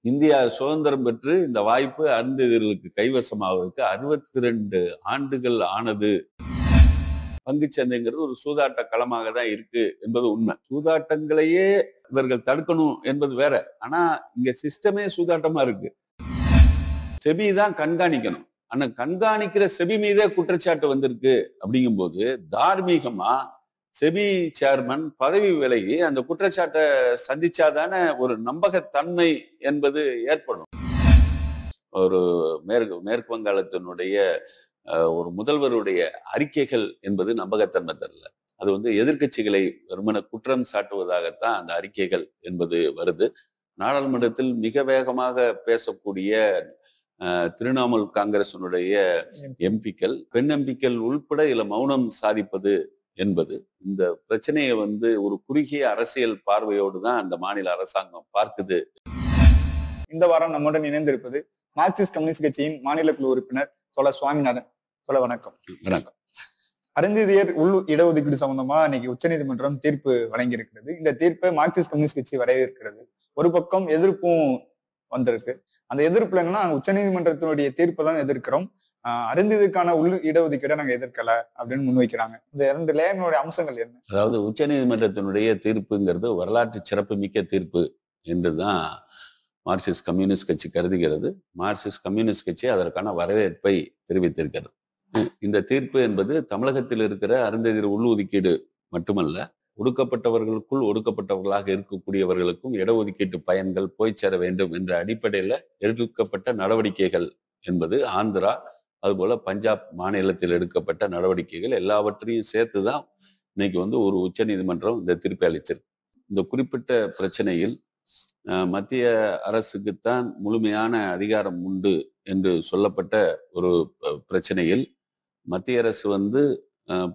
India சுதந்திரம் பெற்று இந்த வாய்ப்பு அருந்ததியர்களுக்கு கைவசமாவதற்கு 62 ஆண்டுகள் ஆனது. பங்குச்சந்தைங்கிறது ஒரு சூதாட்ட களமாக தான் இருக்கு என்பது உண்மை. சூதாட்டங்களையே இவர்கள் தடுக்கணும் என்பது வேற. ஆனா இங்க சிஸ்டமே சூதாட்டமா இருக்கு. செபி தான் கண்காணிக்கணும். ஆனா கண்காணிக்கிற செபி மீதே குற்றச்சாட்டு வந்திருக்கு அப்படிங்கும் போது தார்மீகமா செபி சேர்மன் பதவி விலகி அந்த குற்றச்சாட்டை சந்திச்சாதானே ஒரு நம்பகத்தன்மை என்பது ஏற்படும். ஒரு மேற்கு வங்காளத்தினுடைய ஒரு முதல்வருடைய அறிக்கைகள் என்பது நம்பகத்தன்மை தரல. அது எதிர்க்கட்சிகளை வெறுமன குற்றம் சாட்டுவதாகத்தான் அந்த அறிக்கைகள் என்பது வருது. நாடாளுமன்றத்தில் மிக வேகமாக பேசக்கூடிய திரிணாமுல் காங்கிரசினுடைய எம்பிக்கள், பெண் எம்பிக்கள் உள்பட இதுல மௌனம் சாதிப்பது என்பது இந்த பிரச்சனையை ஒரு குறுகிய அரசியல் பார்வையோடு தான் அந்த மாநில அரசாங்கம் பார்க்குது. இந்த வாரம் நம்முடன் இணைந்திருப்பது மார்க்சிஸ்ட் கம்யூனிஸ்ட் கட்சியின் மாநில குழு உறுப்பினர் தோழர் சுவாமிநாதன். தோழர் வணக்கம். வணக்கம். அருந்ததியர் உள் இடஒதுக்கீடு சம்பந்தமா இன்னைக்கு உச்சநீதிமன்றம் தீர்ப்பு வழங்கி இருக்கிறது. இந்த தீர்ப்பை மார்க்சிஸ்ட் கம்யூனிஸ்ட் கட்சி வரவேற்கிறது. ஒரு பக்கம் எதிர்ப்பும் வந்திருக்கு. அந்த எதிர்ப்புல என்னன்னா, உச்சநீதிமன்றத்தினுடைய தீர்ப்பை தான் எதிர்க்கிறோம், அருந்ததியருக்கான உள் இடஒதுக்கீடை நாங்க எதிர்க்கல அப்படின்னு முன்வைக்கிறாங்க. இந்த இரண்டு லேயர்களுடைய அம்சங்கள் என்ன? அதாவது உச்சநீதிமன்றத்தினுடைய தீர்ப்புங்கிறது வரலாற்று சிறப்பு மிக்க தீர்ப்பு என்றுதான் மார்க்சிஸ்ட் கம்யூனிஸ்ட் கட்சி கருதுகிறது. மார்க்சிஸ்ட் கம்யூனிஸ்ட் கட்சி அதற்கான வரவேற்பை தெரிவித்திருக்கிறது. இந்த தீர்ப்பு என்பது தமிழகத்தில் இருக்கிற அருந்ததியர் உள்ஒதுக்கீடு மட்டுமல்ல, ஒடுக்கப்பட்டவர்களுக்குள் ஒடுக்கப்பட்டவர்களாக இருக்கக்கூடியவர்களுக்கும் இடஒதுக்கீட்டு பயன்கள் போய் சேர வேண்டும் என்ற அடிப்படையில் எடுக்கப்பட்ட நடவடிக்கைகள் என்பது ஆந்திரா, அதுபோல பஞ்சாப் மாநிலத்தில் எடுக்கப்பட்ட நடவடிக்கைகள் எல்லாவற்றையும் சேர்த்துதான் இன்னைக்கு ஒரு உச்ச நீதிமன்றம் இந்த தீர்ப்பை அளிச்சிருக்கு. இந்த குறிப்பிட்ட பிரச்சனையில் மத்திய அரசுக்குத்தான் முழுமையான அதிகாரம் உண்டு என்று சொல்லப்பட்ட ஒரு பிரச்சனையில் மத்திய அரசு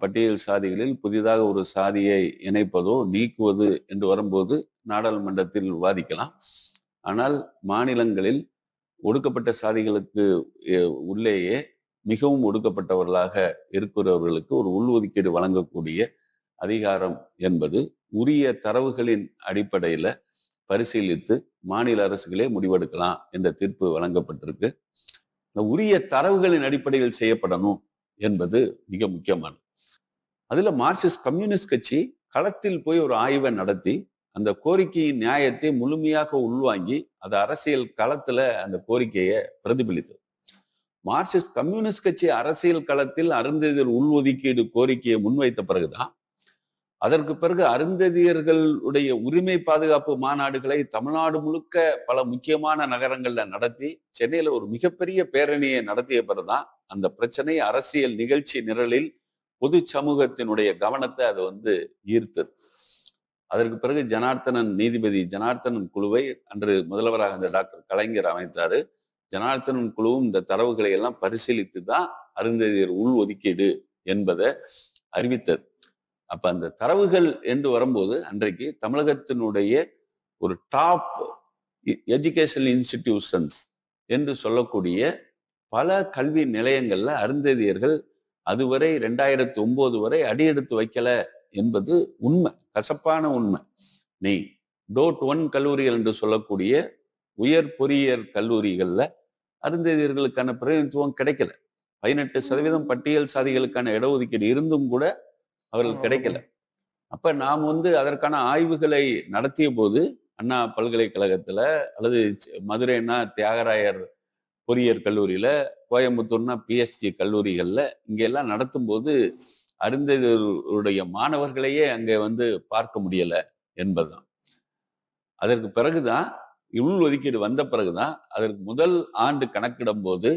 பட்டியல் சாதிகளில் புதிதாக ஒரு சாதியை இணைப்பதோ நீக்குவது என்று வரும்போது நாடாளுமன்றத்தில் விவாதிக்கலாம். ஆனால் மாநிலங்களில் ஒடுக்கப்பட்ட சாதிகளுக்கு உள்ளேயே மிகவும் ஒடுக்கப்பட்டவர்களாக இருக்கிறவர்களுக்கு ஒரு உள்ஒதுக்கீடு வழங்கக்கூடிய அதிகாரம் என்பது உரிய தரவுகளின் அடிப்படையில பரிசீலித்து மாநில அரசுகளே முடிவெடுக்கலாம் என்ற தீர்ப்பு வழங்கப்பட்டிருக்கு. உரிய தரவுகளின் அடிப்படையில் செய்யப்படணும் என்பது மிக முக்கியமானது. அதுல மார்க்சிஸ்ட் கம்யூனிஸ்ட் கட்சி களத்தில் போய் ஒரு ஆய்வை நடத்தி அந்த கோரிக்கையின் நியாயத்தை முழுமையாக உள்வாங்கி அது அரசியல் களத்துல அந்த கோரிக்கையை பிரதிபலித்தது. மார்க்சிஸ்ட் கம்யூனிஸ்ட் கட்சி அரசியல் களத்தில் அருந்ததியர் உள்ஒதுக்கீடு கோரிக்கையை முன்வைத்த பிறகுதான், அதற்கு பிறகு அருந்ததியர்களுடைய உரிமை பாதுகாப்பு மாநாடுகளை தமிழ்நாடு முழுக்க பல முக்கியமான நகரங்கள்ல நடத்தி சென்னையில ஒரு மிகப்பெரிய பேரணியை நடத்திய பிறகுதான் அந்த பிரச்சனை அரசியல் நிகழ்ச்சி நிரலில் பொது சமூகத்தினுடைய கவனத்தை அது ஈர்த்தது. அதற்கு பிறகு நீதிபதி ஜனார்த்தனன் குழுவை அன்று முதல்வராக அந்த டாக்டர் கலைஞர் அமைத்தாரு. ஜனார்த்தனன் குழுவும் இந்த தரவுகளை எல்லாம் பரிசீலித்து தான் அருந்ததியர் உள் ஒதுக்கீடு என்பதை அறிவித்தது. அப்ப அந்த தரவுகள் என்று வரும்போது அன்றைக்கு தமிழகத்தினுடைய ஒரு டாப் எஜுகேஷனல் இன்ஸ்டிடியூஷன்ஸ் என்று சொல்லக்கூடிய பல கல்வி நிலையங்கள்ல அருந்ததியர்கள் அதுவரை 2009 வரை அடியெடுத்து வைக்கல என்பது உண்மை, கசப்பான உண்மை. நீ டோட் 1 கல்லூரிகள் என்று சொல்லக்கூடிய உயர் பொறியியல் கல்லூரிகள்ல அருந்ததியர்களுக்கான பிரதிநிதித்துவம் கிடைக்கல. 18% பட்டியல் சாதிகளுக்கான இடஒதுக்கீடு இருந்தும் கூட அவர்கள் கிடைக்கல. அப்ப நாம் அதற்கான ஆய்வுகளை நடத்திய போது அண்ணா பல்கலைக்கழகத்துல அல்லது மதுரைனா தியாகராயர் பொறியியல் கல்லூரியில, கோயம்புத்தூர்னா பிஎஸ்ஜி கல்லூரிகள்ல இங்க எல்லாம் நடத்தும் போது அருந்ததியருடைய மாணவர்களையே அங்க பார்க்க முடியல என்பதுதான். அதற்கு பிறகுதான் உள் ஒதுக்கீடு வந்த பிறகுதான் அதற்கு முதல் ஆண்டு கணக்கிடும் போது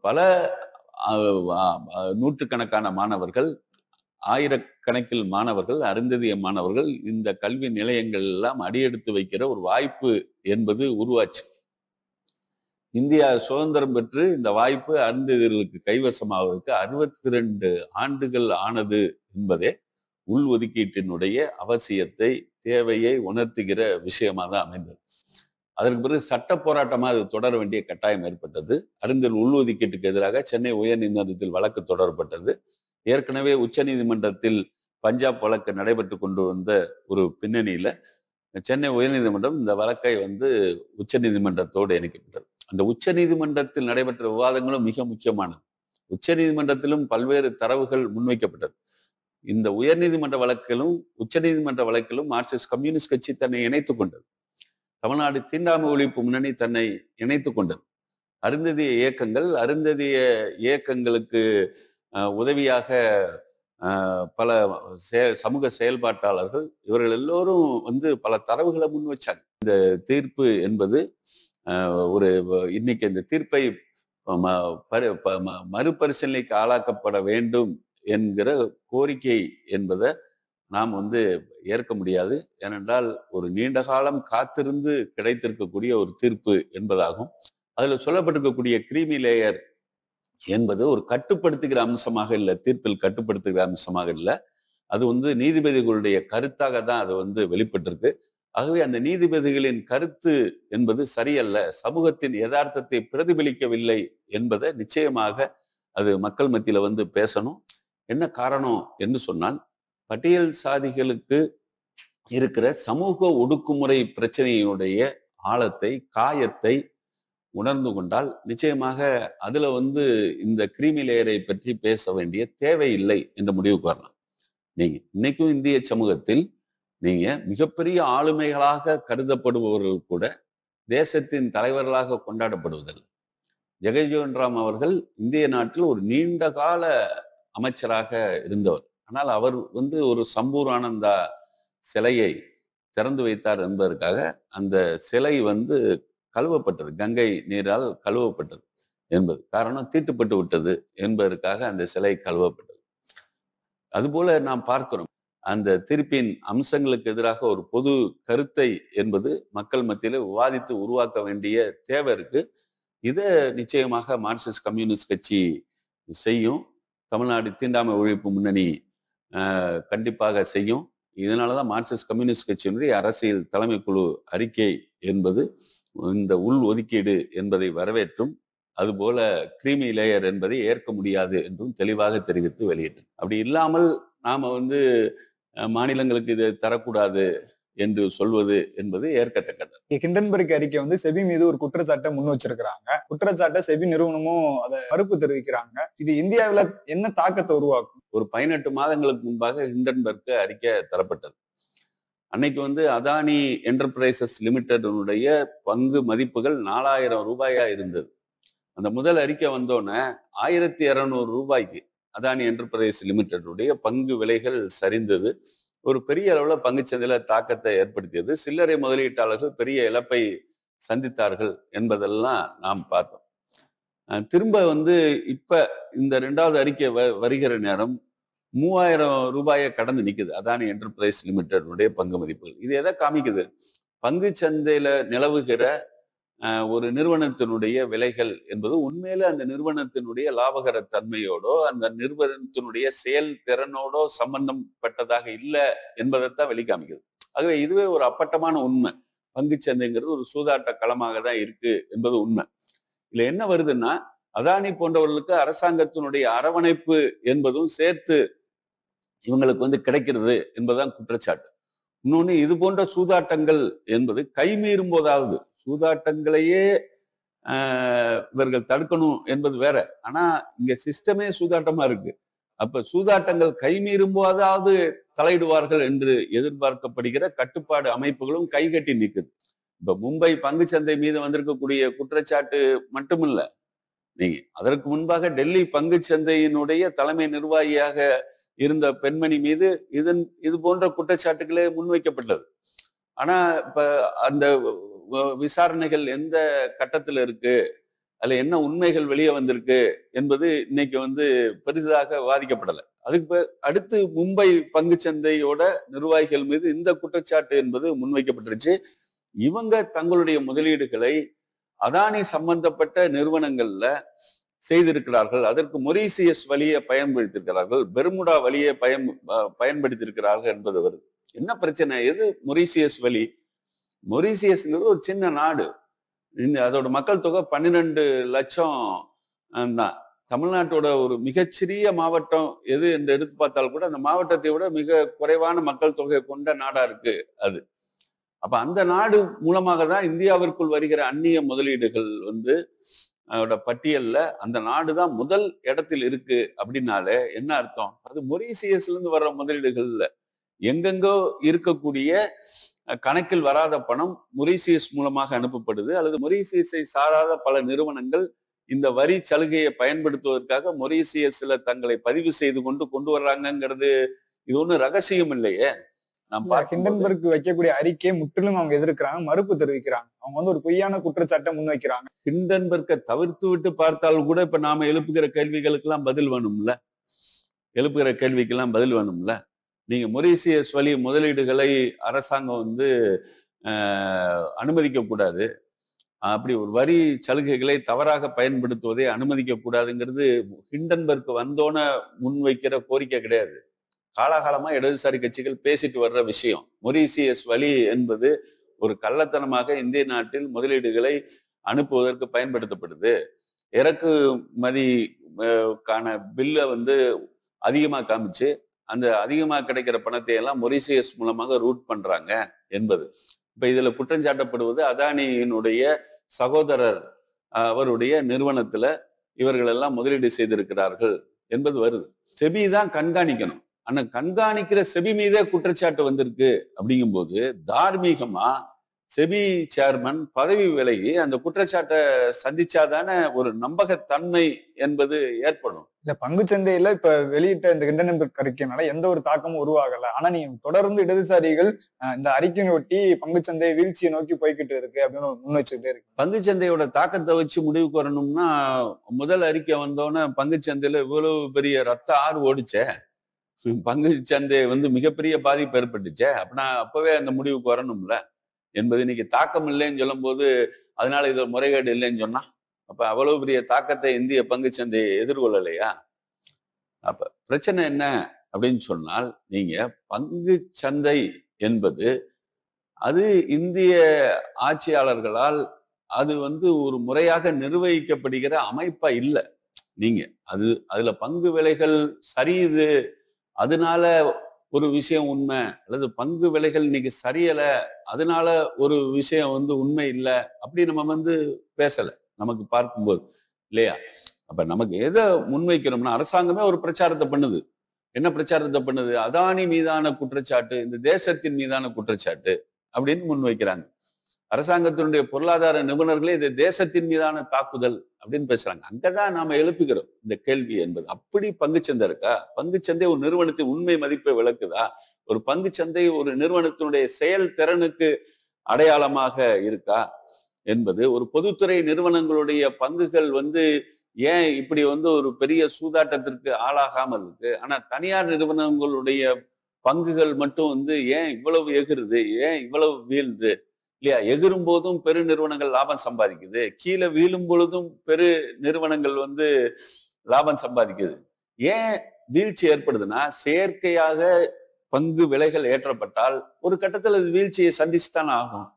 பல நூற்றுக்கணக்கான மாணவர்கள், ஆயிரக்கணக்கில் மாணவர்கள், அருந்ததிய மாணவர்கள் இந்த கல்வி நிலையங்கள் எல்லாம் அடியெடுத்து வைக்கிற ஒரு வாய்ப்பு என்பது உருவாச்சு. இந்தியா சுதந்திரம் பெற்று இந்த வாய்ப்பு அருந்ததியர்களுக்கு கைவசமாவதற்கு 62 ஆண்டுகள் ஆனது என்பதே உள் ஒதுக்கீட்டினுடைய அவசியத்தை, தேவையை உணர்த்துகிற விஷயமாக தான் அமைந்தது. அதற்கு பிறகு சட்ட போராட்டமா அது தொடர வேண்டிய கட்டாயம் ஏற்பட்டது. அருந்ததியர் உள்ஒதுக்கீட்டுக்கு எதிராக சென்னை உயர்நீதிமன்றத்தில் வழக்கு தொடரப்பட்டது. ஏற்கனவே உச்ச நீதிமன்றத்தில் பஞ்சாப் வழக்கு நடைபெற்று கொண்டு வந்த ஒரு பின்னணியில சென்னை உயர்நீதிமன்றம் இந்த வழக்கை வந்து உச்ச நீதிமன்றத்தோடு இணைக்கப்பட்டது. அந்த உச்ச நீதிமன்றத்தில் நடைபெற்ற விவாதங்களும் மிக முக்கியமானது. உச்ச நீதிமன்றத்திலும் பல்வேறு தரவுகள் முன்வைக்கப்பட்டது. இந்த உயர்நீதிமன்ற வழக்கிலும் உச்ச நீதிமன்ற வழக்கிலும் மார்க்சிஸ்ட் கம்யூனிஸ்ட் கட்சி தன்னை இணைத்துக் கொண்டது. தமிழ்நாடு தீண்டாமை ஒழிப்பு முன்னணி தன்னை இணைத்துக் கொண்டது. அருந்ததிய இயக்கங்களுக்கு உதவியாக பல சமூக செயல்பாட்டாளர்கள் இவர்கள் எல்லோரும் வந்து பல தரவுகளை முன் வச்சாங்க. இந்த தீர்ப்பு என்பது ஒரு இன்னைக்கு இந்த தீர்ப்பை மறுபரிசீலனைக்கு ஆளாக்கப்பட வேண்டும் என்கிற கோரிக்கை என்பதை நாம் வந்து ஏற்க முடியாது. ஏனென்றால் ஒரு நீண்ட காலம் காத்திருந்து கிடைத்திருக்கக்கூடிய ஒரு தீர்ப்பு என்பதாகும். அதுல சொல்லப்பட்டிருக்கக்கூடிய கிரீமி லேயர் என்பது ஒரு கட்டுப்படுத்துகிற அம்சமாக இல்லை, தீர்ப்பில் கட்டுப்படுத்துகிற அம்சமாக இல்லை. அது வந்து நீதிபதிகளுடைய கருத்தாக தான் அது வந்து வெளிப்பட்டிருக்கு. ஆகவே அந்த நீதிபதிகளின் கருத்து என்பது சரியல்ல, சமூகத்தின் யதார்த்தத்தை பிரதிபலிக்கவில்லை என்பதை நிச்சயமாக அது மக்கள் மத்தியில வந்து பேசணும். என்ன காரணம் என்று சொன்னால், பட்டியல் சாதிகளுக்கு இருக்கிற சமூக ஒடுக்குமுறை பிரச்சனையினுடைய ஆழத்தை, காயத்தை உணர்ந்து கொண்டால் நிச்சயமாக அதுல வந்து இந்த கிரீமி லேயரை பற்றி பேச வேண்டிய தேவையில்லை என்ற முடிவுக்கு வரலாம். நீங்க இன்னைக்கும் இந்திய சமூகத்தில் நீங்க மிகப்பெரிய ஆளுமைகளாக கருதப்படுபவர்கள் கூட தேசத்தின் தலைவர்களாக கொண்டாடப்படுவதில்லை. ஜெகஜீவன் ராம் அவர்கள் இந்திய நாட்டில் ஒரு நீண்ட கால அமைச்சராக இருந்தவர். ஆனால் அவர் வந்து ஒரு சம்பூரானந்தா சிலையை திறந்து வைத்தார் என்பதற்காக அந்த சிலை வந்து கழுவப்பட்டது, கங்கை நீரால் கழுவப்பட்டது என்பது காரணம், தீட்டுப்பட்டு விட்டது என்பதற்காக அந்த சிலை கழுவப்பட்டது. அதுபோல நாம் பார்க்கிறோம், அந்த தீர்ப்பின் அம்சங்களுக்கு எதிராக ஒரு பொது கருத்தை என்பது மக்கள் மத்தியில விவாதித்து உருவாக்க வேண்டிய தேவை இருக்கு. இதை நிச்சயமாக மார்க்சிஸ்ட் கம்யூனிஸ்ட் கட்சி செய்யும். தமிழ்நாடு தீண்டாமை ஒழிப்பு முன்னணி கண்டிப்பாக செய்யும். இதனாலதான் மார்க்சிஸ்ட் கம்யூனிஸ்ட் கட்சியினுடைய அரசியல் தலைமை குழு அறிக்கை என்பது இந்த உள் ஒதுக்கீடு என்பதை வரவேற்றும், அதுபோல கிரீமி லேயர் என்பதை ஏற்க முடியாது என்றும் தெளிவாக தெரிவித்து வெளியிட்டு, அப்படி இல்லாமல் நாம வந்து மாநிலங்களுக்கு இதை தரக்கூடாது என்று சொல்வது என்பது ஏற்கத்தக்கது. ஹிண்டன்பர்க் அறிக்கை வந்து செபி மீது ஒரு குற்றச்சாட்டை முன் வச்சிருக்கிறாங்க. குற்றச்சாட்டை செபி நிறுவனமும் அதை மறுப்பு தெரிவிக்கிறாங்க. இது இந்தியாவில என்ன தாக்கத்தை உருவாக்கும்? ஒரு 18 மாதங்களுக்கு முன்பாக ஹிண்டன்பர்க் அறிக்கை தரப்பட்டது. அன்னைக்கு வந்து அதானி என்டர்பிரைசஸ் லிமிடெடுடைய பங்கு மதிப்புகள் 4000 ரூபாயா இருந்தது. அந்த முதல் அறிக்கை வந்தோன்னே 1200 ரூபாய்க்கு அதானி என்டர்பிரைஸ் லிமிடெடுடைய பங்கு விலைகள் சரிந்தது. ஒரு பெரிய அளவுல பங்குச்சந்தையில தாக்கத்தை ஏற்படுத்தியது. சில்லறை முதலீட்டாளர்கள் பெரிய இழப்பை சந்தித்தார்கள் என்பதெல்லாம் நாம் பார்த்தோம். திரும்ப வந்து இப்ப இந்த 2வது அறிக்கை வருகிற நேரம் 3000 ரூபாயை கடந்து நிக்குது அதானி என்டர்பிரைஸ் லிமிடெடுடைய பங்கு மதிப்புகள். இது எதை காமிக்குது? பங்கு சந்தையில நிலவுகிற ஒரு நிறுவனத்தினுடைய விலைகள் என்பது உண்மையில அந்த நிறுவனத்தினுடைய லாபகர தன்மையோடோ அந்த நிறுவனத்தினுடைய செயல் திறனோடோ சம்பந்தப்பட்டதாக இல்லை என்பதைத்தான் வெளிக்காமிக்குது. ஆகவே இதுவே ஒரு அப்பட்டமான உண்மை. பங்கு சந்தைங்கிறது ஒரு சூதாட்ட களமாக தான் இருக்கு என்பது உண்மை. இதுல என்ன வருதுன்னா, அதானி போன்றவர்களுக்கு அரசாங்கத்தினுடைய அரவணைப்பு என்பதும் சேர்த்து இவங்களுக்கு வந்து கிடைக்கிறது என்பதுதான் குற்றச்சாட்டு. இன்னொன்னு, இது போன்ற சூதாட்டங்கள் என்பது கைமீறும் போதாவது, சூதாட்டங்களையே இவர்கள் தடுக்கணும் என்பது வேற. ஆனா இங்க சிஸ்டமே சூதாட்டமா இருக்கு. அப்ப சூதாட்டங்கள் கைமீறும் போதாவது தலையிடுவார்கள் என்று எதிர்பார்க்கப்படுகிற கட்டுப்பாடு அமைப்புகளும் கைகட்டி நிற்குது. இப்ப மும்பை பங்குச்சந்தை மீது வந்திருக்கக்கூடிய குற்றச்சாட்டு மட்டுமில்ல, நீங்க அதற்கு முன்பாக டெல்லி பங்குச்சந்தையினுடைய தலைமை நிர்வாகியாக இருந்த பெண்மணி மீது இது போன்ற குற்றச்சாட்டுகளே முன்வைக்கப்பட்டது. ஆனா இப்ப அந்த விசாரணைகள் எந்த கட்டத்துல இருக்கு, அதுல என்ன உண்மைகள் வெளியே வந்திருக்கு என்பது இன்னைக்கு வந்து பெரிதாக வாதிக்கப்படலை. அதுக்கு அடுத்து மும்பை பங்குச்சந்தையோட நிர்வாகிகள் மீது இந்த குற்றச்சாட்டு என்பது முன்வைக்கப்பட்டுருச்சு. இவங்க தங்களுடைய முதலீடுகளை அதானி சம்பந்தப்பட்ட நிறுவனங்கள்ல செய்திருக்கிறார்கள், அதற்கு மொரீசியஸ் வழியை பயன்படுத்தியிருக்கிறார்கள், பெர்முடா வழியை பயன்படுத்தியிருக்கிறார்கள் என்பது வருது. என்ன பிரச்சனை? எது மொரீசியஸ் வழி? மொரீசியஸ்ங்கிறது ஒரு சின்ன நாடு. அதோட மக்கள் தொகை 12 லட்சம் தான். தமிழ்நாட்டோட ஒரு மிகச்சிறிய மாவட்டம் எது என்று எடுத்து பார்த்தால் கூட அந்த மாவட்டத்தை விட மிக குறைவான மக்கள் தொகை கொண்ட நாடா இருக்கு அது. அப்ப அந்த நாடு மூலமாக தான் இந்தியாவிற்குள் வருகிற அந்நிய முதலீடுகள் வந்து பட்டியல்ல அந்த நாடு தான் முதல் இடத்தில் இருக்கு அப்படின்னாலே என்ன அர்த்தம்? அது மொரீசியஸ்ல இருந்து வர்ற முதலீடுகள்ல எங்கெங்கோ இருக்கக்கூடிய கணக்கில் வராத பணம் மொரீசியஸ் மூலமாக அனுப்பப்படுது, அல்லது மொரீசியஸை சாராத பல நிறுவனங்கள் இந்த வரி சலுகையை பயன்படுத்துவதற்காக மொரீசியஸ்ல தங்களை பதிவு செய்து கொண்டு வர்றாங்கிறது இது ஒண்ணும் ரகசியம் இல்லையே. ஹிண்டன்பர்க் வைக்கக்கூடிய அறிக்கையை முற்றிலும் அவங்க எதிர்க்கிறாங்க, மறுப்பு தெரிவிக்கிறாங்க. அவங்க வந்து ஒரு பொய்யான குற்றச்சாட்டை முன்வைக்கிறாங்க. ஹிண்டன்பர்க்கை தவிர்த்து விட்டு பார்த்தாலும் கூட இப்ப நாம எழுப்புகிற கேள்விகளுக்கெல்லாம் பதில் வேணும்ல, நீங்க மொரீசியஸ் வழி முதலீடுகளை அரசாங்கம் வந்து அனுமதிக்க கூடாது, அப்படி ஒரு வரி சலுகைகளை தவறாக பயன்படுத்துவதை அனுமதிக்க கூடாதுங்கிறது ஹிண்டன்பர்க் வந்தோன முன்வைக்கிற கோரிக்கை கிடையாது. காலாகாலமா இடதுசாரி கட்சிகள் பேசிட்டு வர்ற விஷயம். மொரீசியஸ் வழி என்பது ஒரு கள்ளத்தனமாக இந்திய நாட்டில் முதலீடுகளை அனுப்புவதற்கு பயன்படுத்தப்படுது. இறக்குமதிக்கான பில்லை வந்து அதிகமா காமிச்சு அந்த அதிகமா கிடைக்கிற பணத்தை எல்லாம் மொரீசியஸ் மூலமாக ரூட் பண்றாங்க என்பது. இப்ப இதுல குற்றஞ்சாட்டப்படுவது அதானியினுடைய சகோதரர் அவருடைய நிறுவனத்துல இவர்கள் எல்லாம் முதலீடு செய்திருக்கிறார்கள் என்பது வருது. செபி தான் கண்காணிக்கணும். ஆனா கண்காணிக்கிற செபி மீதே குற்றச்சாட்டு வந்திருக்கு அப்படிங்கும்போது தார்மீகமா செபி சேர்மன் பதவி விலகி அந்த குற்றச்சாட்டை சந்திச்சாதானே ஒரு நம்பகத்தன்மை என்பது ஏற்படும். இந்த பங்குச்சந்தையில இப்ப வெளியிட்ட இந்த ஹிண்டன்பர்க் அறிக்கையினால எந்த ஒரு தாக்கமும் உருவாகல. ஆனா நீங்க தொடர்ந்து இடதுசாரிகள் இந்த அறிக்கையை ஒட்டி பங்குச்சந்தை வீழ்ச்சியை நோக்கி போய்கிட்டு இருக்கு அப்படின்னு முன் வச்சுக்கிட்டே இருக்கு. பங்குச்சந்தையோட தாக்கத்தை வச்சு முடிவுக்கு வரணும்னா முதல் அறிக்கை வந்தோன்னே பங்குச்சந்தையில இவ்வளவு பெரிய ரத்த ஆறு ஓடிச்சே, பங்கு சந்தை வந்து மிகப்பெரிய பாதிப்பு ஏற்பட்டுச்சே, அப்படின்னா அப்பவே அந்த முடிவுக்கு வரணும்ல என்பது. இன்னைக்கு தாக்கம் இல்லைன்னு சொல்லும் போது அதனால இது முறைகேடு இல்லைன்னு சொன்னா அப்ப அவ்வளவு பெரிய தாக்கத்தை இந்திய பங்கு சந்தையை எதிர்கொள்ளலையா? அப்ப பிரச்சனை என்ன அப்படின்னு சொன்னால், நீங்க பங்கு சந்தை என்பது அது இந்திய ஆட்சியாளர்களால் அது வந்து ஒரு முறையாக நிர்வகிக்கப்படுகிற அமைப்பா இல்லை. நீங்க அதுல பங்கு விலைகள் சரியுது அதனால ஒரு விஷயம் உண்மை, அல்லது பங்கு விலைகள் இன்னைக்கு சரியல அதனால ஒரு விஷயம் வந்து உண்மை இல்லை அப்படி நம்ம வந்து பேசல நமக்கு பார்க்கும்போது, இல்லையா? அப்ப நமக்கு எதை முன்வைக்கிறோம்னா, அரசாங்கமே ஒரு பிரச்சாரத்தை பண்ணுது. என்ன பிரச்சாரத்தை பண்ணுது? அதானி மீதான குற்றச்சாட்டு இந்த தேசத்தின் மீதான குற்றச்சாட்டு அப்படின்னு முன்வைக்கிறாங்க. அரசாங்கத்தினுடைய பொருளாதார நிபுணர்களே இது தேசத்தின் மீதான தாக்குதல் அப்படின்னு பேசுறாங்க. அங்கதான் நாம எழுப்புகிறோம் இந்த கேள்வி என்பது. அப்படி பங்குச்சந்தை இருக்கா? பங்குச்சந்தை ஒரு நிறுவனத்தின் உண்மை மதிப்பை விளக்குதா? ஒரு பங்குச்சந்தை ஒரு நிறுவனத்தினுடைய செயல் திறனுக்கு அடையாளமாக இருக்கா என்பது. ஒரு பொதுத்துறை நிறுவனங்களுடைய பங்குகள் வந்து ஏன் இப்படி வந்து ஒரு பெரிய சூதாட்டத்திற்கு ஆளாகாமல் இருக்கு, ஆனா தனியார் நிறுவனங்களுடைய பங்குகள் மட்டும் வந்து ஏன் இவ்வளவு எகிறுது, ஏன் இவ்வளவு வீழ்ந்து, இல்லையா? எகிரும் போதும் பெரு நிறுவனங்கள் லாபம் சம்பாதிக்குது, கீழே வீழும் பொழுதும் பெரு நிறுவனங்கள் வந்து லாபம் சம்பாதிக்குது. ஏன் வீழ்ச்சி ஏற்படுதுன்னா, செயற்கையாக பங்கு விலைகள் ஏற்றப்பட்டால் ஒரு கட்டத்தில் அது வீழ்ச்சியை சந்திச்சுதான் ஆகும்,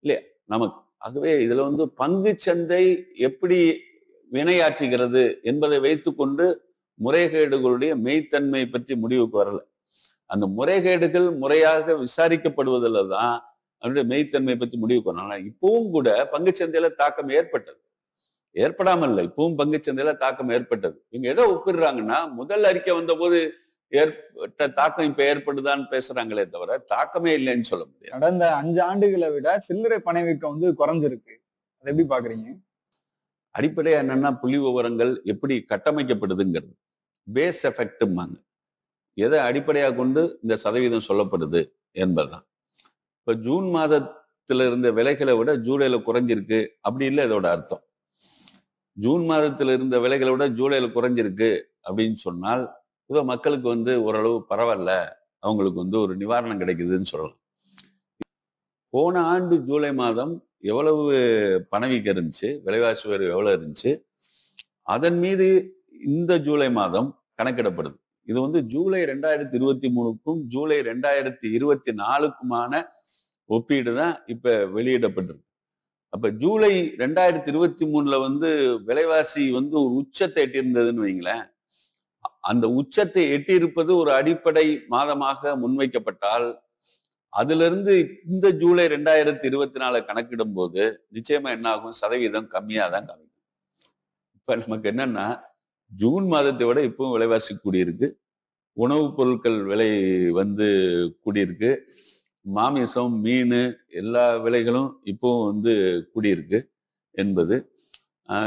இல்லையா நமக்கு? ஆகவே இதுல வந்து பங்கு சந்தை எப்படி வினையாற்றுகிறது என்பதை வைத்துக்கொண்டு முறைகேடுகளுடைய மெய்த்தன்மை பற்றி முடிவுக்கு வரல. அந்த முறைகேடுகள் முறையாக விசாரிக்கப்படுவதில் தான் அதனுடைய மெய்த்தன்மை பற்றி முடிவுக்கு வரணும். ஆனா இப்பவும் கூட பங்குச்சந்தையில தாக்கம் ஏற்பட்டது, ஏற்படாமல் இல்லை. இப்பவும் பங்குச்சந்தையில தாக்கம் ஏற்பட்டது. இவங்க எதை ஒப்பிடுறாங்கன்னா, முதல் அறிக்கை வந்த போது ஏற்பட்ட தாக்கம் இப்ப ஏற்படுதான்னு பேசுறாங்களே தவிர தாக்கமே இல்லைன்னு சொல்ல முடியாது. கடந்த 5 ஆண்டுகளை விட சில்லறை பணவீக்கம் வந்து குறைஞ்சிருக்கு. அதை எப்படி பாக்குறீங்க? அடிப்படையா என்னன்னா, புள்ளி விவரங்கள் எப்படி கட்டமைக்கப்படுதுங்கிறது பேஸ் எஃபெக்ட்மாங்க. எதை அடிப்படையாக கொண்டு இந்த சதவீதம் சொல்லப்படுது என்பதுதான். இப்ப ஜூன் மாதத்துல இருந்த விலைகளை விட ஜூலைல குறைஞ்சிருக்கு அப்படி இல்லை இதோட அர்த்தம். ஜூன் மாதத்துல இருந்த விலைகளை விட ஜூலைல குறைஞ்சிருக்கு அப்படின்னு சொன்னால் இதோ மக்களுக்கு வந்து ஓரளவு பரவாயில்ல, அவங்களுக்கு வந்து ஒரு நிவாரணம் கிடைக்குதுன்னு சொல்லலாம். போன ஆண்டு ஜூலை மாதம் எவ்வளவு பணவீக்கம் இருந்துச்சு, விலைவாசி உயர்வு எவ்வளவு இருந்துச்சு, அதன் மீது இந்த ஜூலை மாதம் கணக்கிடப்படுது. இது வந்து ஜூலை 2023க்கும் ஜூலை 2024க்குமான ஒப்பீடு தான் இப்ப வெளியிடப்பட்டிருக்கு. அப்ப ஜூலை 2023ல வந்து விலைவாசி வந்து ஒரு உச்சத்தை எட்டியிருந்ததுன்னு வைங்களேன். அந்த உச்சத்தை எட்டியிருப்பது ஒரு அடிப்படை மாதமாக முன்வைக்கப்பட்டால் அதுல இருந்து இந்த ஜூலை 2024 கணக்கிடும் போது நிச்சயமா என்ன ஆகும், சதவீதம் கம்மியா தான் காமிக்கும். இப்ப நமக்கு என்னன்னா ஜூன் மாதத்தை விட இப்பவும் விலைவாசி கூடியிருக்கு, உணவுப் பொருட்கள் விலை வந்து கூடியிருக்கு, மாமிசம் மீன் எல்லா விலைகளும் இப்பவும் வந்து கூடியிருக்கு என்பது.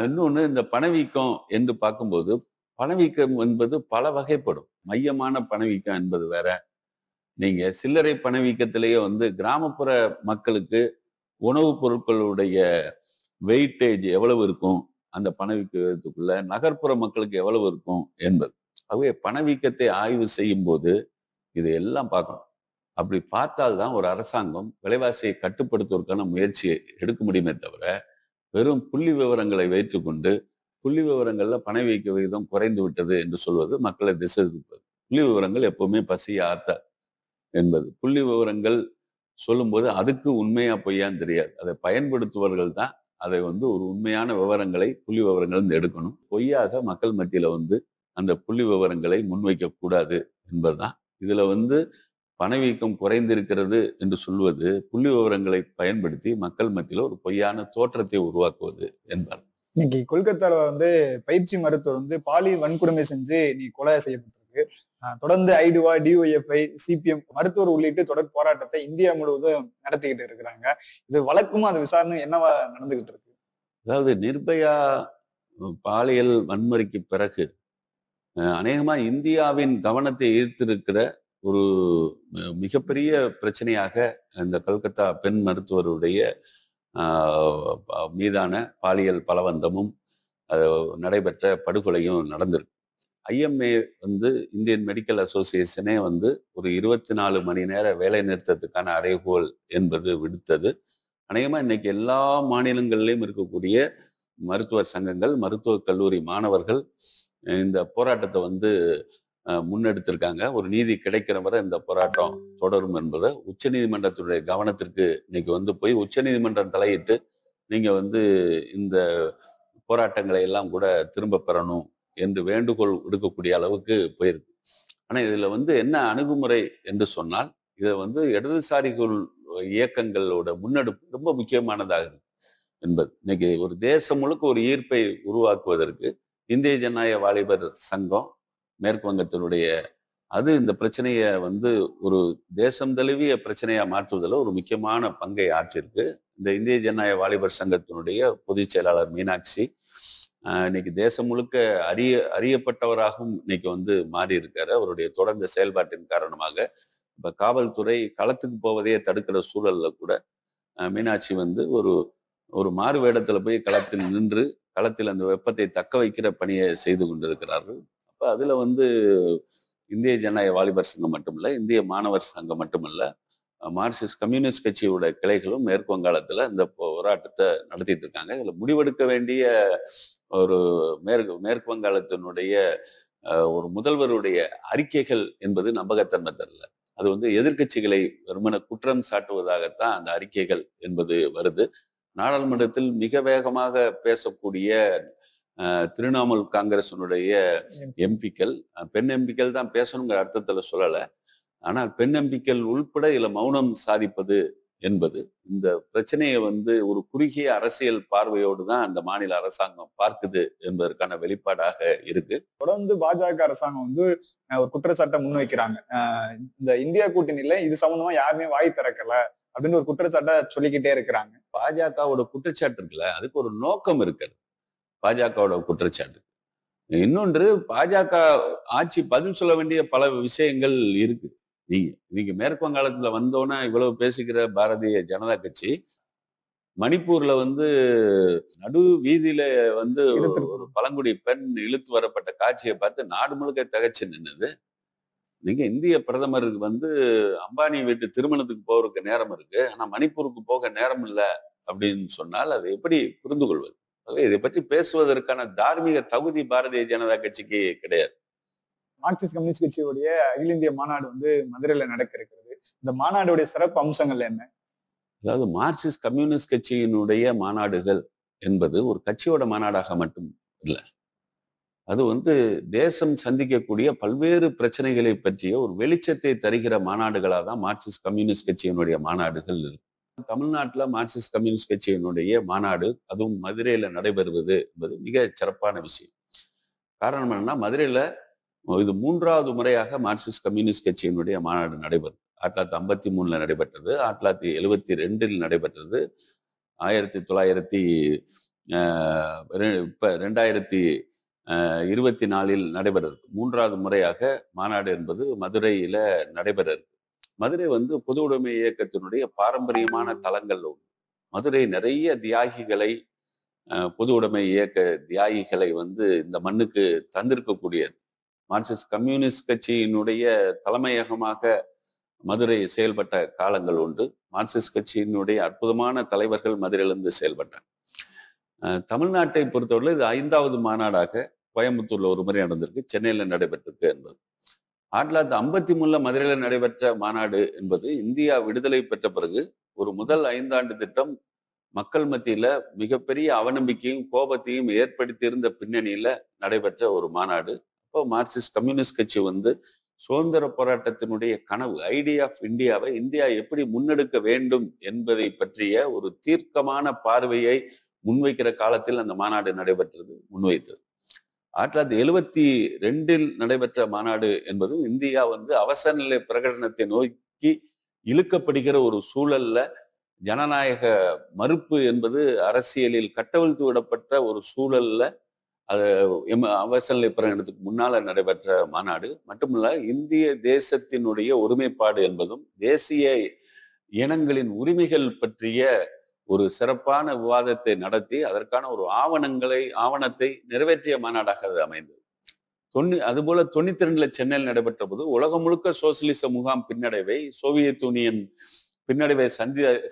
இன்னொன்னு இந்த பணவீக்கம் என்று பார்க்கும்போது, பணவீக்கம் என்பது பல வகைப்படும். மையமான பணவீக்கம் என்பது வேற. நீங்க சில்லறை பணவீக்கத்திலேயே வந்து கிராமப்புற மக்களுக்கு உணவுப் பொருட்களுடைய வெயிட்டேஜ் எவ்வளவு இருக்கும் அந்த பணவீக்கத்துக்குள்ள, நகர்ப்புற மக்களுக்கு எவ்வளவு இருக்கும் என்பது. ஆகவே பணவீக்கத்தை ஆய்வு செய்யும் போது இது எல்லாம் பார்க்கணும். அப்படி பார்த்தால்தான் ஒரு அரசாங்கம் விலைவாசியை கட்டுப்படுத்துவதற்கான முயற்சியை எடுக்க முடியுமே தவிர, வெறும் புள்ளி விவரங்களை வைத்துக்கொண்டு புள்ளி விவரங்கள்ல பணவீக்க விகிதம் குறைந்து விட்டது என்று சொல்வது மக்களை திசை திருப்புவது. புள்ளி விவரங்கள் எப்பவுமே பசியை ஆத்த என்பது. புள்ளி விவரங்கள் சொல்லும்போது அதுக்கு உண்மையா பொய்யான்னு தெரியாது. அதை பயன்படுத்துவர்கள் தான் அதை வந்து ஒரு உண்மையான விவரங்களை புள்ளி விவரங்கள் எடுக்கணும். பொய்யாக மக்கள் மத்தியில வந்து அந்த புள்ளி விவரங்களை முன்வைக்க கூடாது என்பதுதான். இதுல வந்து பணவீக்கம் குறைந்திருக்கிறது என்று சொல்வது புள்ளி விவரங்களை பயன்படுத்தி மக்கள் மத்தியில ஒரு பொய்யான தோற்றத்தை உருவாக்குவது என்பது. இன்னைக்கு கொல்கத்தால வந்து பயிற்சி மருத்துவர் வந்து பாலியல் வன்கொடுமை செஞ்சு நீ கொலை செய்யப்பட்டிருக்கு. தொடர்ந்து ஐடுவா, டிஒஎஃப்ஐ, சிபிஎம் மருத்துவர் உள்ளிட்டு தொடர் போராட்டத்தை இந்தியா முழுவதும் நடத்திக்கிட்டு இருக்கிறாங்க. இது வழக்கமா அது விசாரணை என்னவா நடந்துகிட்டு இருக்கு? அதாவது நிர்பயா பாலியல் வன்முறைக்கு பிறகு அநேகமா இந்தியாவின் கவனத்தை ஈர்த்திருக்கிற ஒரு மிகப்பெரிய பிரச்சனையாக இந்த கல்கத்தா பெண் மருத்துவருடைய மீதான பாலியல் பலவந்தமும் நடைபெற்ற படுகொலையும் நடந்திருக்கு. ஐஎம்ஏ வந்து இந்தியன் மெடிக்கல் அசோசியேஷனே வந்து ஒரு 24 மணி நேர வேலை நிறுத்தத்துக்கான அறைகோல் என்பது விடுத்தது. அநேகமா இன்னைக்கு எல்லா மாநிலங்களிலும் இருக்கக்கூடிய மருத்துவர் சங்கங்கள், மருத்துவக் கல்லூரி மாணவர்கள் இந்த போராட்டத்தை வந்து முன்னெடுத்திருக்காங்க. ஒரு நீதி கிடைக்கிற வரை இந்த போராட்டம் தொடரும் என்பதை உச்ச நீதிமன்றத்துடைய கவனத்திற்கு இன்னைக்கு வந்து போய் உச்ச நீதிமன்றம் தலையிட்டு நீங்க வந்து இந்த போராட்டங்களை எல்லாம் கூட திரும்ப பெறணும் என்று வேண்டுகோள் விடுக்கக்கூடிய அளவுக்கு போயிருக்கு. ஆனா இதுல வந்து என்ன அணுகுமுறை என்று சொன்னால், இதை வந்து இடதுசாரிகள் இயக்கங்களோட முன்னெடுப்பு ரொம்ப முக்கியமானதாக இருக்கு என்பது. இன்னைக்கு ஒரு தேசம் முழுக்க ஒரு ஈர்ப்பை உருவாக்குவதற்கு இந்திய ஜனநாயக வாலிபர் சங்கம் மேற்கு வங்கத்தினுடைய அது இந்த பிரச்சனையை வந்து ஒரு தேசம் தழுவிய பிரச்சனையா மாற்றுவதில் ஒரு முக்கியமான பங்கை ஆற்றிருக்கு. இந்த இந்திய ஜனநாயக வாலிபர் சங்கத்தினுடைய பொதுச் செயலாளர் மீனாட்சி இன்னைக்கு தேசம் முழுக்க அறியப்பட்டவராகவும் இன்னைக்கு வந்து மாறி இருக்காரு. அவருடைய தொடர்ந்த செயல்பாட்டின் காரணமாக இப்ப காவல்துறை களத்துக்கு போவதையே தடுக்கிற சூழல்ல கூட மீனாட்சி வந்து ஒரு மாறு வேடத்துல போய் களத்தில் நின்று களத்தில் அந்த வெப்பத்தை தக்க வைக்கிற பணியை செய்து கொண்டிருக்கிறார்கள். அப்ப அதுல வந்து இந்திய ஜனநாயக வாலிபர் சங்கம் மட்டுமல்ல, இந்திய மாணவர் சங்கம் மட்டுமல்ல, மார்க்சிஸ்ட் கம்யூனிஸ்ட் கட்சியோட கிளைகளும் மேற்கு வங்காளத்துல இந்த போராட்டத்தை நடத்திட்டு இருக்காங்க. இதுல முடிவெடுக்க வேண்டிய ஒரு மேற்கு வங்காளத்தினுடைய ஒரு முதல்வருடைய அறிக்கைகள் என்பது நம்பகத்தன்மை தரல. அது வந்து எதிர்கட்சிகளை வெறுமன குற்றம் சாட்டுவதாகத்தான் அந்த அறிக்கைகள் என்பது வருது. நாடாளுமன்றத்தில் மிக வேகமாக பேசக்கூடிய திரிணாமுல் காங்கிரசினுடைய எம்பிக்கள், பெண் எம்பிக்கள் தான் பேசணுங்கிற அர்த்தத்துல சொல்லல. ஆனால் பெண் எம்பிக்கள் உள்பட இதுல மௌனம் சாதிப்பது என்பது இந்த பிரச்சனையை வந்து ஒரு குறுகிய அரசியல் பார்வையோடு தான் அந்த மாநில அரசாங்கம் பார்க்குது என்பதற்கான வெளிப்பாடாக இருக்கு. தொடர்ந்து பாஜக அரசாங்கம் வந்து ஒரு குற்றச்சாட்டை முன்வைக்கிறாங்க. இந்த இந்தியா கூட்டணியில இது சம்பந்தமா யாருமே வாய் திறக்கல அப்படின்னு ஒரு குற்றச்சாட்டை சொல்லிக்கிட்டே இருக்கிறாங்க. பாஜகவோட குற்றச்சாட்டு இருக்குல்ல, அதுக்கு ஒரு நோக்கம் இருக்குது. பாஜகவோட குற்றச்சாட்டு இன்னொன்று, பாஜக ஆட்சி பதில் சொல்ல வேண்டிய பல விஷயங்கள் இருக்கு. நீங்க மேற்கு வங்காளத்துல வந்தோன்னா இவ்வளவு பேசுகிற பாரதிய ஜனதா கட்சி மணிப்பூர்ல வந்து நடு வீதியில வந்து ஒரு பழங்குடி பெண் இழுத்து வரப்பட்ட காட்சியை பார்த்து நாடு முழுக்க திகைச்சு நின்னுது. நீங்க இந்திய பிரதமருக்கு வந்து அம்பானி வீட்டு திருமணத்துக்கு போறதுக்கு நேரம் இருக்கு, ஆனா மணிப்பூருக்கு போக நேரம் இல்லை அப்படின்னு சொன்னால் அதை எப்படி புரிந்து கொள்வது? இதை பற்றி பேசுவதற்கான தார்மீக தகுதி பாரதிய ஜனதா கட்சிக்கு கிடையாது. மார்க்சிஸ்ட் கம்யூனிஸ்ட் கட்சியுடைய அகில இந்திய மாநாடு வந்து மதுரையில நடக்க இருக்கிறது. இந்த மாநாடுடைய சிறப்பு அம்சங்கள் என்ன? அதாவது மார்க்சிஸ்ட் கம்யூனிஸ்ட் கட்சியினுடைய மாநாடுகள் என்பது ஒரு கட்சியோட மாநாடாக மட்டும் இல்லை, அது வந்து தேசம் சந்திக்கக்கூடிய பல்வேறு பிரச்சனைகளை பற்றிய ஒரு வெளிச்சத்தை தருகிற மாநாடுகளாக தான் மார்க்சிஸ்ட் கம்யூனிஸ்ட் கட்சியினுடைய மாநாடுகள் இருக்கு. தமிழ்நாட்டுல மார்க்சிஸ்ட் கம்யூனிஸ்ட் கட்சியினுடைய மாநாடு அதுவும் மதுரையில நடைபெறுவது என்பது மிக சிறப்பான விஷயம். காரணம் என்னன்னா, மதுரையில இது 3வது முறையாக மார்க்சிஸ்ட் கம்யூனிஸ்ட் கட்சியினுடைய மாநாடு நடைபெறும். 1953 நடைபெற்றது, 1972 நடைபெற்றது, 1900 இப்ப 2024 நடைபெற இருக்கு. 3வது முறையாக மாநாடு என்பது மதுரையில நடைபெற இருக்கு. மதுரை வந்து பொது உடைமை இயக்கத்தினுடைய பாரம்பரியமான தலங்கள் ஒன்று. மதுரை நிறைய தியாகிகளை பொது உடைமை இயக்க தியாகிகளை வந்து இந்த மண்ணுக்கு தந்திருக்கக்கூடியது. மார்க்சிஸ்ட் கம்யூனிஸ்ட் கட்சியினுடைய தலைமையகமாக மதுரை செயல்பட்ட காலங்கள் உண்டு. மார்க்சிஸ்ட் கட்சியினுடைய அற்புதமான தலைவர்கள் மதுரையிலிருந்து செயல்பட்டாங்க. தமிழ்நாட்டை பொறுத்தவரை இது 5வது மாநாடாக கோயம்புத்தூர்ல ஒரு முறை நடந்திருக்கு, சென்னையில நடைபெற்றிருக்கு என்பது. 1953 மதுரையில நடைபெற்ற மாநாடு என்பது இந்தியா விடுதலை பெற்ற பிறகு ஒரு முதல் 5 ஆண்டு திட்டம் மக்கள் மத்தியில மிகப்பெரிய அவநம்பிக்கையும் கோபத்தையும் ஏற்படுத்தியிருந்த பின்னணியில நடைபெற்ற ஒரு மாநாடு. அப்போ மார்க்சிஸ்ட் கம்யூனிஸ்ட் கட்சி வந்து சுதந்திர போராட்டத்தினுடைய கனவு, ஐடியா ஆஃப் இந்தியாவை இந்தியா எப்படி முன்னெடுக்க வேண்டும் என்பதை பற்றிய ஒரு தீர்க்கமான பார்வையை முன்வைக்கிற காலத்தில் அந்த மாநாடு நடைபெற்றது, முன்வைத்தது. 1972 நடைபெற்ற மாநாடு என்பது இந்தியா வந்து அவசர நிலை பிரகடனத்தை நோக்கி இழுக்கப்படுகிற ஒரு சூழல்ல ஜனநாயக மறுப்பு என்பது அரசியலில் கட்டவிழ்த்து விடப்பட்ட ஒரு சூழல்ல அது அவசர நிலை பிரகடனத்துக்கு முன்னால நடைபெற்ற மாநாடு மட்டுமல்ல, இந்திய தேசத்தினுடைய ஒருமைப்பாடு என்பதும் தேசிய இனங்களின் உரிமைகள் பற்றிய ஒரு சிறப்பான விவாதத்தை நடத்தி அதற்கான ஒரு ஆவணத்தை நிறைவேற்றிய மாநாடாக அது அமைந்தது. அதுபோல 92 சென்னையில் நடைபெற்ற போது உலகம் முழுக்க சோசியலிச முகாம் பின்னடைவை, சோவியத் யூனியன் பின்னடைவை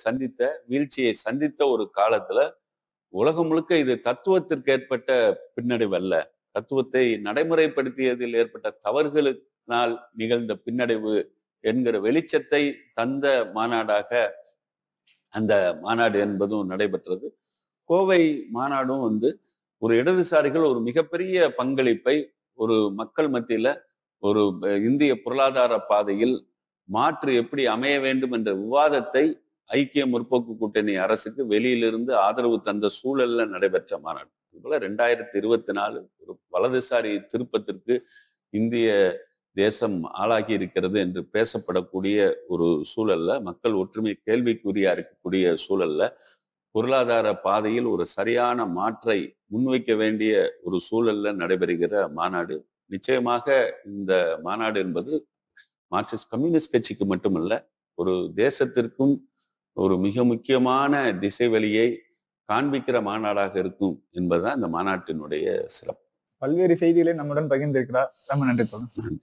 சந்தித்த வீழ்ச்சியை சந்தித்த ஒரு காலத்துல உலகம் முழுக்க இது தத்துவத்திற்கு ஏற்பட்ட பின்னடைவு அல்ல, தத்துவத்தை நடைமுறைப்படுத்தியதில் ஏற்பட்ட தவறுகளினால் நிகழ்ந்த பின்னடைவு என்கிற வெளிச்சத்தை தந்த மாநாடாக அந்த மாநாடு என்பதும் நடைபெற்றது. கோவை மாநாடும் வந்து ஒரு இடதுசாரிகள் ஒரு மிகப்பெரிய பங்களிப்பை ஒரு மக்கள் மத்தியில ஒரு இந்திய பொருளாதார பாதையில் மாற்று எப்படி அமைய வேண்டும் என்ற விவாதத்தை ஐக்கிய முற்போக்கு கூட்டணி அரசுக்கு வெளியிலிருந்து ஆதரவு தந்த சூழல்ல நடைபெற்ற மாநாடு. இதுபோல 2024 ஒரு வலதுசாரி திருப்பத்திற்கு இந்திய தேசம் ஆளாகி இருக்கிறது என்று பேசப்படக்கூடிய ஒரு சூழல்ல, மக்கள் ஒற்றுமை கேள்விக்குறியா இருக்கக்கூடிய சூழல்ல, பொருளாதார பாதையில் ஒரு சரியான மாற்றை முன்வைக்க வேண்டிய ஒரு சூழல்ல நடைபெறுகிற மாநாடு. நிச்சயமாக இந்த மாநாடு என்பது மார்க்சிஸ்ட் கம்யூனிஸ்ட் கட்சிக்கு மட்டுமல்ல, ஒரு தேசத்திற்கும் ஒரு மிக முக்கியமான திசைவெளியை காண்பிக்கிற மாநாடாக இருக்கும் என்பதுதான் இந்த மாநாட்டினுடைய சிறப்பு. பல்வேறு செய்திகளை நம்முடன் பகிர்ந்திருக்கிறார். ரொம்ப நன்றி தோழர்.